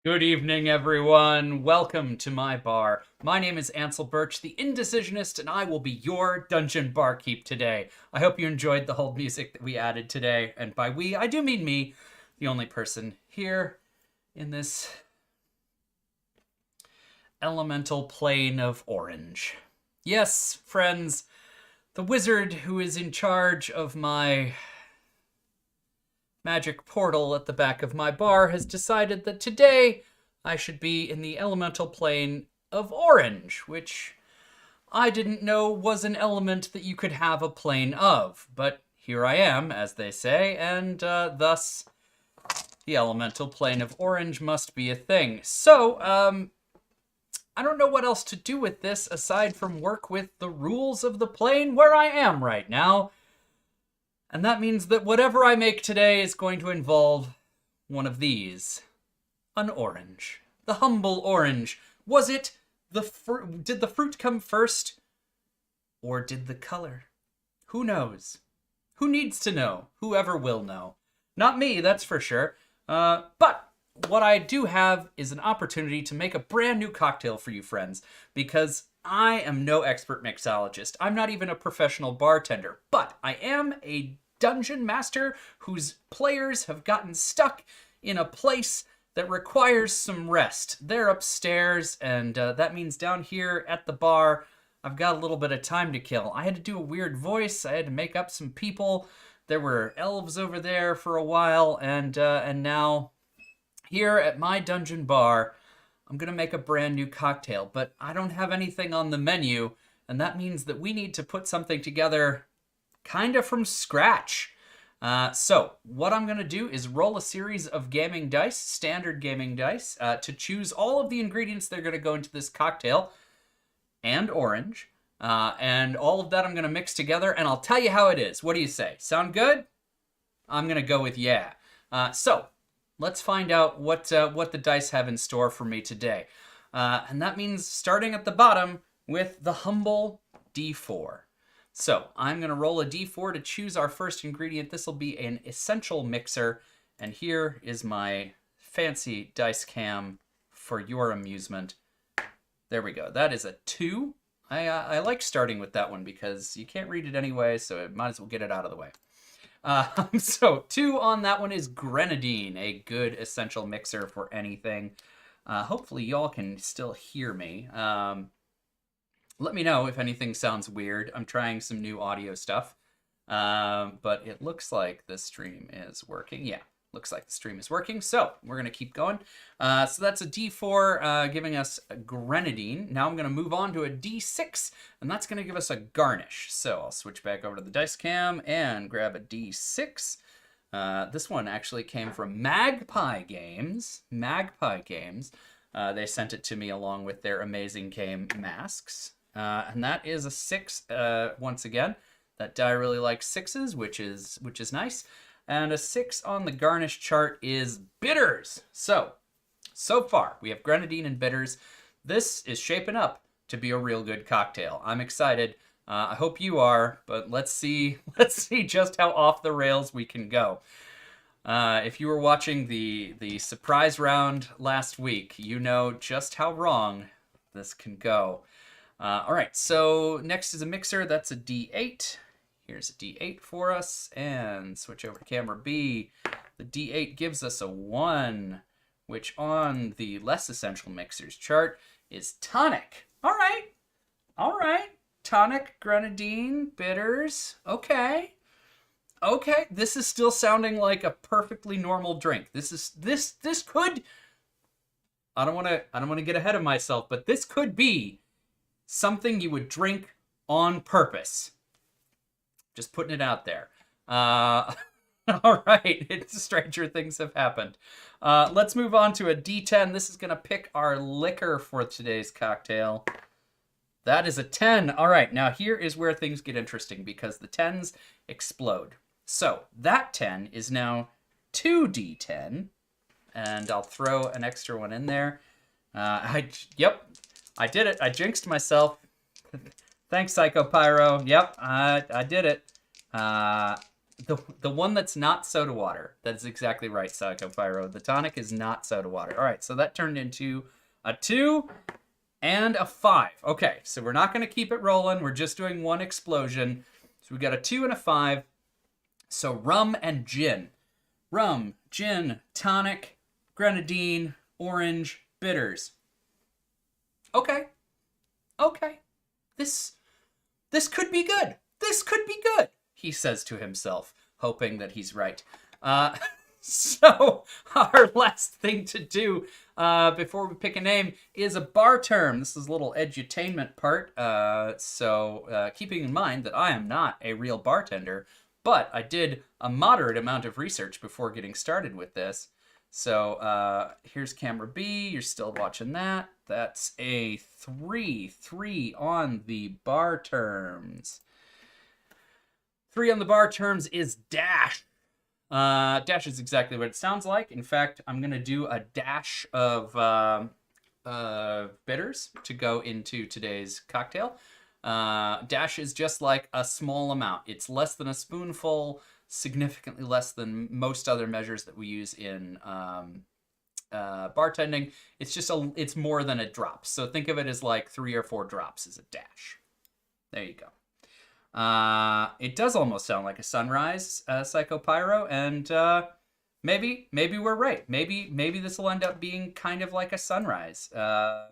Good evening, everyone. Welcome to my bar. My name is Ansel Birch, the Indecisionist, and I will be your dungeon barkeep today. I hope you enjoyed the whole music that we added today. And by we, I do mean me, the only person here in this elemental plane of orange. Yes, friends, the wizard who is in charge of my magic portal at the back of my bar has decided that today I should be in the elemental plane of orange, which I didn't know was an element that you could have a plane of. But here I am, as they say, and thus the elemental plane of orange must be a thing. So, I don't know what else to do with this aside from work with the rules of the plane where I am right now. And that means that whatever I make today is going to involve one of these. An orange. The humble orange. Was it the fruit? Did the fruit come first? Or did the color? Who knows? Who needs to know? Whoever will know. Not me, that's for sure. But what I do have is an opportunity to make a brand new cocktail for you friends, because I am no expert mixologist. I'm not even a professional bartender, but I am a dungeon master whose players have gotten stuck in a place that requires some rest. They're upstairs, and that means down here at the bar, I've got a little bit of time to kill. I had to do a weird voice. I had to make up some people. There were elves over there for a while, and now here at my dungeon bar, I'm going to make a brand new cocktail, but I don't have anything on the menu, and that means that we need to put something together kind of from scratch. So what I'm going to do is roll a series of gaming dice, standard gaming dice, to choose all of the ingredients that are going to go into this cocktail, and orange. And all of that I'm going to mix together, and I'll tell you how it is. What do you say? Sound good? I'm going to go with yeah. So let's find out what the dice have in store for me today. And that means starting at the bottom with the humble D4. So I'm going to roll a D4 to choose our first ingredient. This will be an essential mixer. And here is my fancy dice cam for your amusement. There we go. That is a 2. I like starting with that one because you can't read it anyway, so I might as well get it out of the way. So 2 on that one is Grenadine, a good essential mixer for anything. Hopefully y'all can still hear me. Let me know if anything sounds weird. I'm trying some new audio stuff. But it looks like the stream is working. Yeah, looks like the stream is working. So we're going to keep going. So that's a D4 giving us a Grenadine. Now I'm going to move on to a D6, and that's going to give us a garnish. So I'll switch back over to the dice cam and grab a D6. This one actually came from Magpie Games. Magpie Games. They sent it to me along with their amazing game masks. And that is a 6 once again. That die really likes 6s, which is nice. And a 6 on the garnish chart is bitters. So far we have Grenadine and bitters. This is shaping up to be a real good cocktail. I'm excited. I hope you are, but let's see just how off the rails we can go. If you were watching the surprise round last week, you know just how wrong this can go. All right, so next is a mixer. That's a D8. Here's a D8 for us, and switch over to camera B. The D8 gives us a 1, which on the less essential mixers chart is tonic. All right. Tonic, Grenadine, bitters. Okay. This is still sounding like a perfectly normal drink. This could. I don't want to get ahead of myself, but this could be something you would drink on purpose. Just putting it out there. All right, stranger things have happened. Let's move on to a D10. This is going to pick our liquor for today's cocktail. That is a 10. All right, now here is where things get interesting because the 10s explode. So that 10 is now 2D10, and I'll throw an extra one in there. Yep, I did it. I jinxed myself. Thanks, Psycho Pyro. Yep, I did it. The one that's not soda water. That's exactly right, Psycho Pyro. The tonic is not soda water. All right, so that turned into a 2 and a 5. Okay, so we're not going to keep it rolling. We're just doing one explosion. So we got a 2 and a 5. So rum and gin. Rum, gin, tonic, grenadine, orange, bitters. Okay. Okay. This could be good. This could be good, he says to himself, hoping that he's right. So our last thing to do before we pick a name is a bar term. This is a little edutainment part. So keeping in mind that I am not a real bartender, but I did a moderate amount of research before getting started with this. So here's camera B. You're still watching that. That's a 3 on the bar terms. 3 on the bar terms is dash. Dash is exactly what it sounds like. In fact, I'm going to do a dash of bitters to go into today's cocktail. Dash is just like a small amount. It's less than a spoonful, significantly less than most other measures that we use in bartending. It's more than a drop. So think of it as like 3 or 4 drops is a dash. There you go. It does almost sound like a sunrise, Psycho Pyro, and maybe we're right. Maybe this will end up being kind of like a sunrise. Yeah.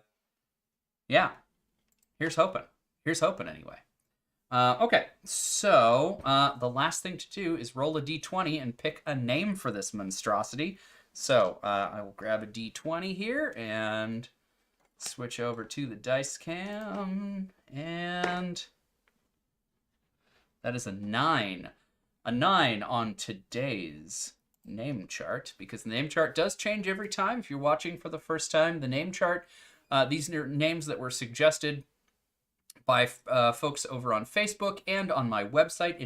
Here's hoping. Here's hoping anyway. Okay, so the last thing to do is roll a d20 and pick a name for this monstrosity. So I will grab a d20 here and switch over to the dice cam, and that is a 9. A 9 on today's name chart, because the name chart does change every time. If you're watching for the first time, the name chart, these are names that were suggested by folks over on Facebook and on my website,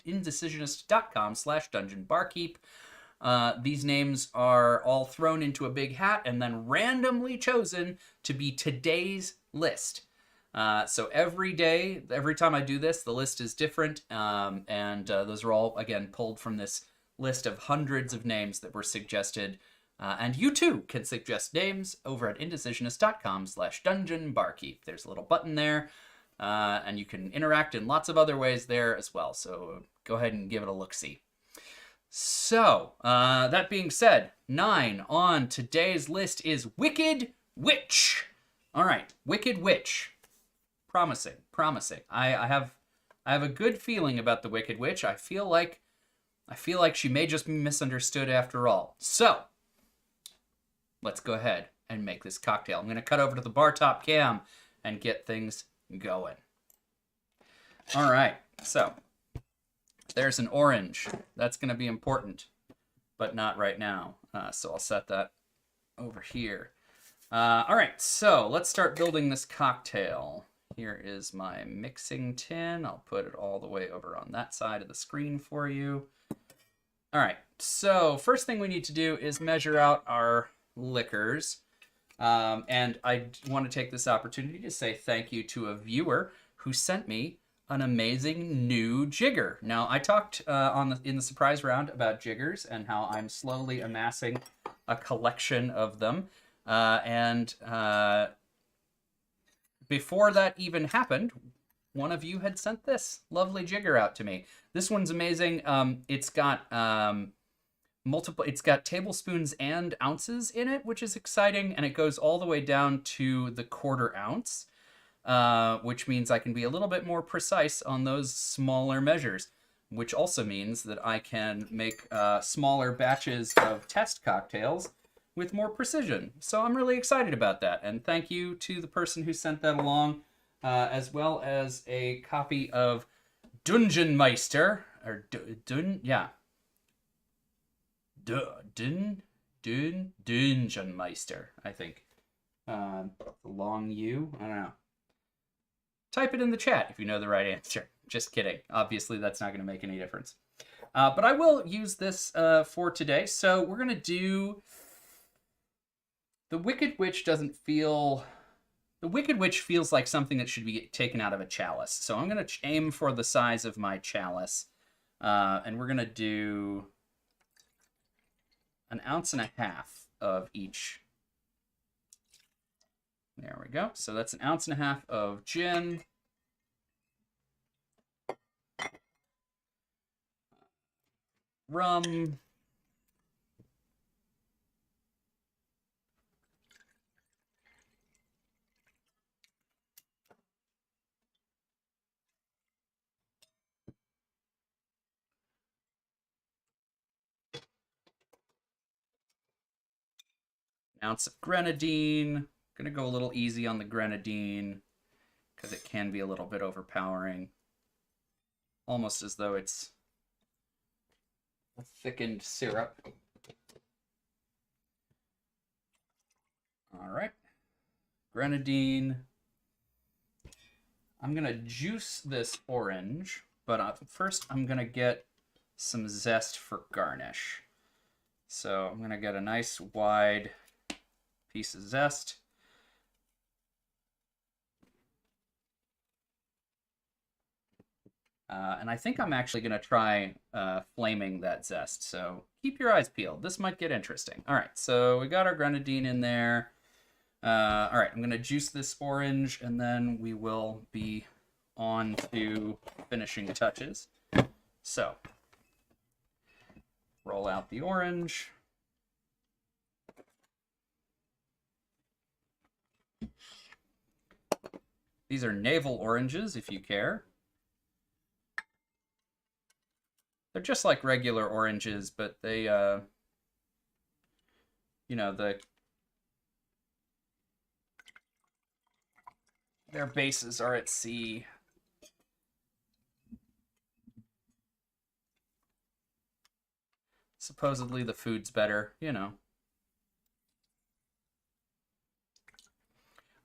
indecisionist.com/dungeonbarkeep. These names are all thrown into a big hat and then randomly chosen to be today's list. So every day, every time I do this, the list is different, and those are all, again, pulled from this list of hundreds of names that were suggested. And you too can suggest names over at indecisionist.com/dungeonbarkeep. There's a little button there, and you can interact in lots of other ways there as well. So go ahead and give it a look-see. So that being said, 9 on today's list is Wicked Witch. All right, Wicked Witch. Promising. I have a good feeling about the Wicked Witch. I feel like she may just be misunderstood after all. So let's go ahead and make this cocktail. I'm going to cut over to the bar top cam and get things going. All right, so there's an orange. That's going to be important, but not right now. So I'll set that over here. All right, so let's start building this cocktail. Here is my mixing tin. I'll put it all the way over on that side of the screen for you. All right, so first thing we need to do is measure out our liquors. And I want to take this opportunity to say thank you to a viewer who sent me an amazing new jigger. Now, I talked in the surprise round about jiggers and how I'm slowly amassing a collection of them. Before that even happened, one of you had sent this lovely jigger out to me. This one's amazing. It's got it's got tablespoons and ounces in it, which is exciting, and it goes all the way down to the 1/4 ounce, which means I can be a little bit more precise on those smaller measures, which also means that I can make smaller batches of test cocktails with more precision. So I'm really excited about that, and thank you to the person who sent that along, as well as a copy of Dungeon Meister, or Dungeon Meister, I think. Long U, I don't know. Type it in the chat if you know the right answer. Just kidding. Obviously, that's not going to make any difference. But I will use this for today. So we're going to do... The Wicked Witch doesn't feel... The Wicked Witch feels like something that should be taken out of a chalice. So I'm going to aim for the size of my chalice. And we're going to do 1.5 ounces of each. There we go. So that's 1.5 ounces of gin. Rum. An ounce of grenadine. Gonna go a little easy on the grenadine because it can be a little bit overpowering. Almost as though it's a thickened syrup. All right. Grenadine. I'm gonna juice this orange, but first I'm gonna get some zest for garnish. So I'm gonna get a nice wide piece of zest. And I think I'm actually going to try flaming that zest. So keep your eyes peeled. This might get interesting. All right, so we got our grenadine in there. All right, I'm going to juice this orange, and then we will be on to finishing touches. So roll out the orange. These are navel oranges, if you care. They're just like regular oranges, but they, you know, their bases are at sea. Supposedly the food's better, you know.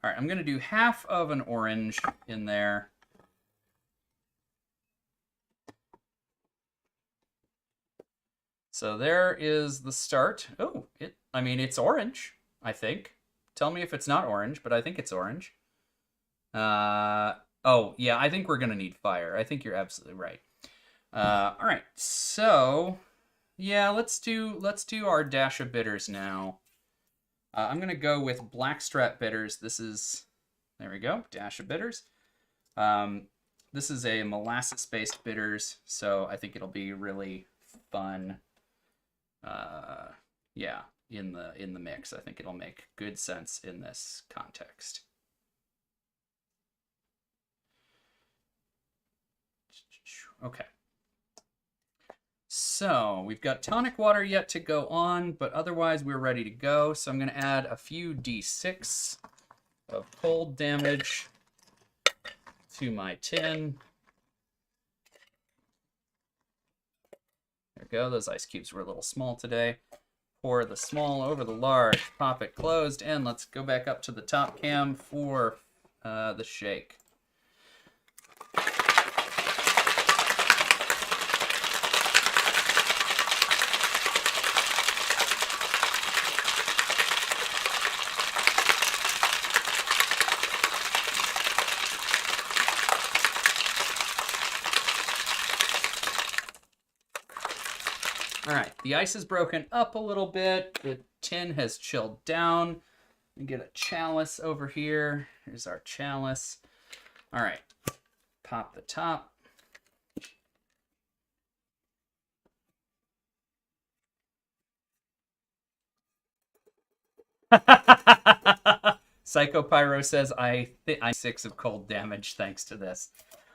All right, I'm going to do half of an orange in there. So there is the start. Oh, it's orange, I think. Tell me if it's not orange, but I think it's orange. Oh, yeah, I think we're going to need fire. I think you're absolutely right. All right, so yeah, let's do our dash of bitters now. I'm going to go with blackstrap bitters. There we go, dash of bitters. This is a molasses-based bitters, so I think it'll be really fun. Yeah, in the mix. I think it'll make good sense in this context. Okay. So we've got tonic water yet to go on, but otherwise we're ready to go. So I'm going to add a few d6 of cold damage to my tin. There we go. Those ice cubes were a little small today. Pour the small over the large, pop it closed, and let's go back up to the top cam for the shake. All right, the ice is broken up a little bit. The tin has chilled down. We get a chalice over here. Here's our chalice. All right, pop the top. Psycho Pyro says, I'm 6 of cold damage thanks to this.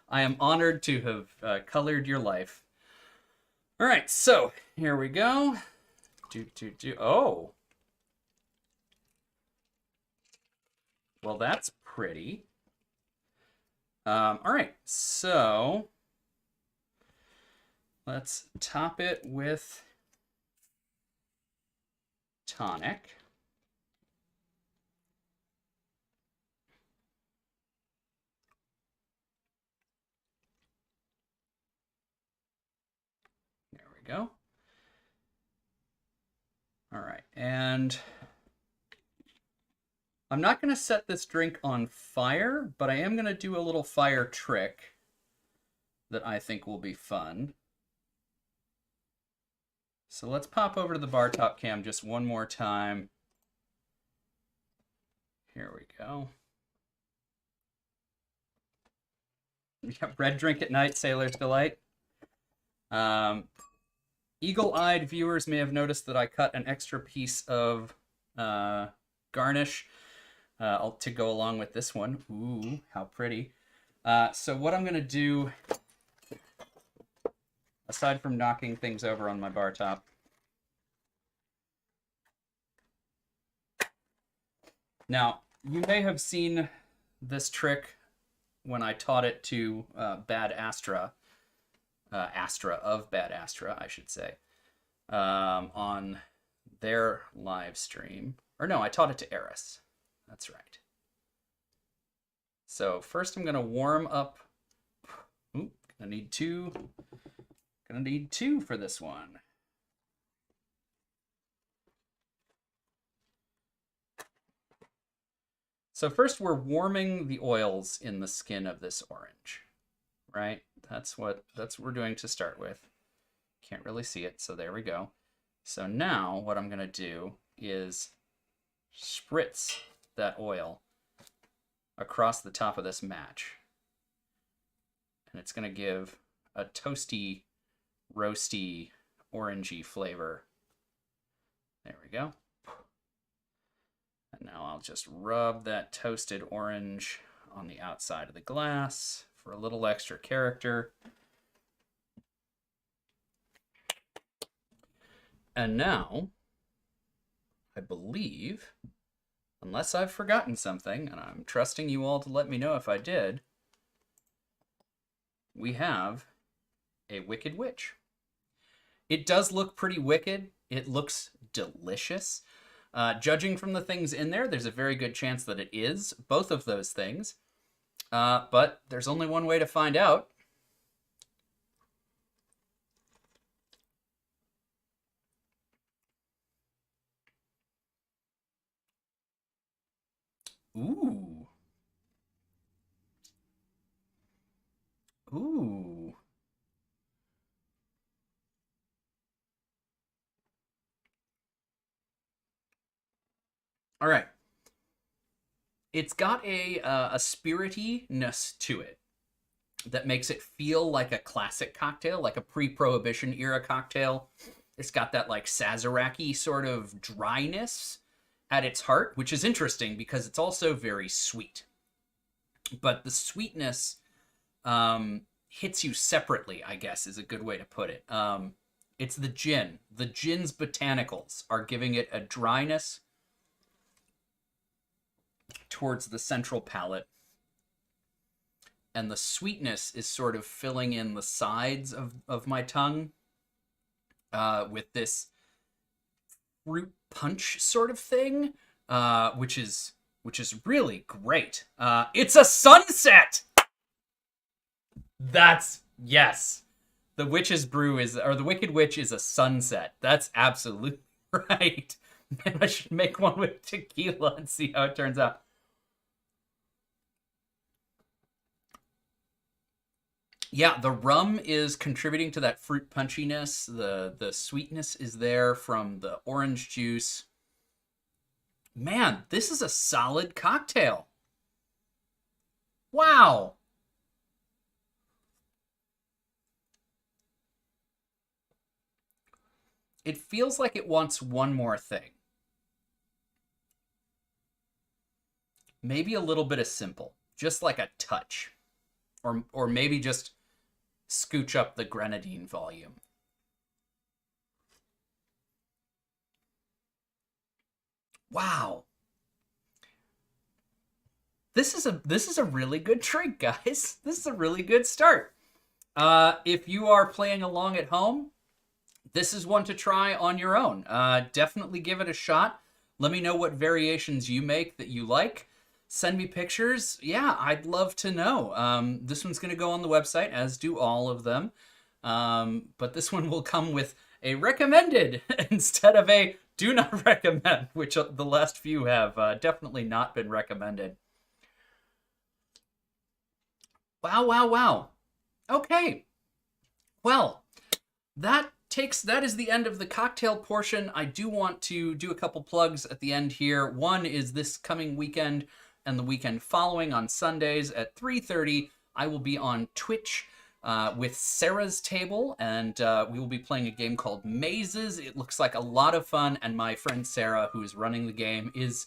I am honored to have colored your life. All right, so here we go. Oh. Well, that's pretty. All right, so let's top it with tonic. There we go. All right, and I'm not going to set this drink on fire, but I am going to do a little fire trick that I think will be fun. So let's pop over to the bar top cam just one more time. Here we go. We got red drink at night, Sailor's Delight. Eagle-eyed viewers may have noticed that I cut an extra piece of garnish to go along with this one. Ooh, how pretty. So what I'm going to do, aside from knocking things over on my bar top, now, you may have seen this trick when I taught it to Bad Astra, Astra of Bad Astra, I should say, on their live stream. Or no, I taught it to Eris. That's right. So first I'm going to warm up. Ooh, gonna need two for this one. So first we're warming the oils in the skin of this orange, right? That's what we're doing to start with. Can't really see it, so there we go. So now what I'm gonna do is spritz that oil across the top of this match. And it's gonna give a toasty, roasty, orangey flavor. There we go. And now I'll just rub that toasted orange on the outside of the glass for a little extra character. And now, I believe, unless I've forgotten something, and I'm trusting you all to let me know if I did, we have a Wicked Witch. It does look pretty wicked. It looks delicious. Judging from the things in there, there's a very good chance that it is both of those things. But there's only one way to find out. Ooh. Ooh. All right. It's got a spiritiness to it that makes it feel like a classic cocktail, like a pre-Prohibition era cocktail. It's got that like Sazerac-y sort of dryness at its heart, which is interesting because it's also very sweet. But the sweetness hits you separately, I guess, is a good way to put it. It's the gin. The gin's botanicals are giving it a dryness towards the central palate. And the sweetness is sort of filling in the sides of my tongue with this fruit punch sort of thing, which is really great. It's a sunset! That's, yes. The Witch's Brew is, or the Wicked Witch is a sunset. That's absolutely right. Man, I should make one with tequila and see how it turns out. Yeah, the rum is contributing to that fruit punchiness. The sweetness is there from the orange juice. Man, this is a solid cocktail. Wow. It feels like it wants one more thing. Maybe a little bit of simple, just like a touch. Or maybe just scooch up the Grenadine volume. Wow. This is a really good drink, guys. This is a really good start. If you are playing along at home, this is one to try on your own. Definitely give it a shot. Let me know what variations you make that you like. Send me pictures. Yeah, I'd love to know. This one's going to go on the website, as do all of them. But this one will come with a recommended instead of a do not recommend, which the last few have definitely not been recommended. Wow, wow, wow. Okay. Well, that that is the end of the cocktail portion. I do want to do a couple plugs at the end here. One is this coming weekend and the weekend following on Sundays at 3:30. I will be on Twitch with Sarah's Table, and we will be playing a game called Mazes. It looks like a lot of fun, and my friend Sarah, who is running the game, is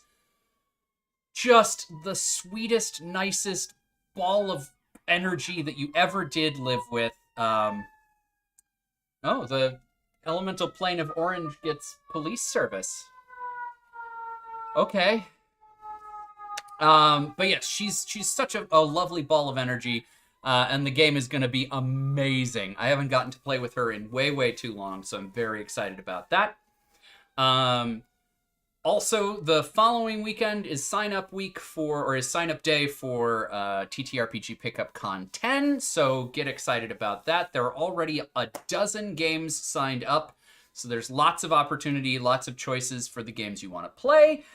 just the sweetest, nicest ball of energy that you ever did live with. Oh, the elemental plane of Orange gets police service. Okay. But yes, she's such a lovely ball of energy, and the game is going to be amazing. I haven't gotten to play with her in way too long, so I'm very excited about that. Also, the following weekend is sign-up day for TTRPG Pickup Con 10, so get excited about that. There are already a dozen games signed up, so there's lots of opportunity, lots of choices for the games you want to play.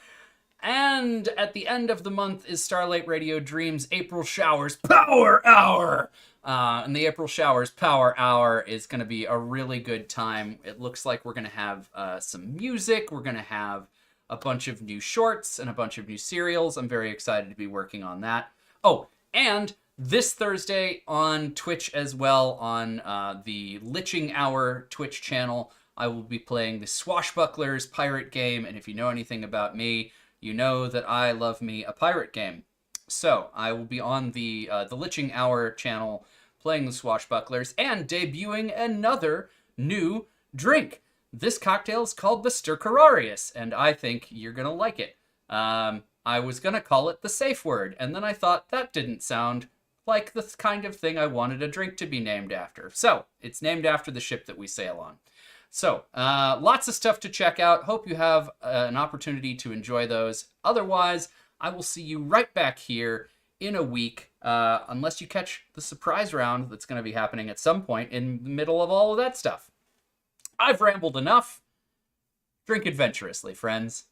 And at the end of the month is Starlight Radio Dreams April Showers Power Hour! And the April Showers Power Hour is going to be a really good time. It looks like we're going to have some music, we're going to have a bunch of new shorts and a bunch of new serials. I'm very excited to be working on that. Oh, and this Thursday on Twitch as well, on the Liching Hour Twitch channel, I will be playing the Swashbucklers pirate game, and if you know anything about me, you know that I love me a pirate game. So I will be on the Liching Hour channel playing the Swashbucklers and debuting another new drink. This cocktail is called the Stercorarius, and I think you're going to like it. I was going to call it the safe word, and then I thought that didn't sound like the kind of thing I wanted a drink to be named after. So, it's named after the ship that we sail on. So, lots of stuff to check out. Hope you have an opportunity to enjoy those. Otherwise, I will see you right back here in a week, unless you catch the surprise round that's going to be happening at some point in the middle of all of that stuff. I've rambled enough. Drink adventurously, friends.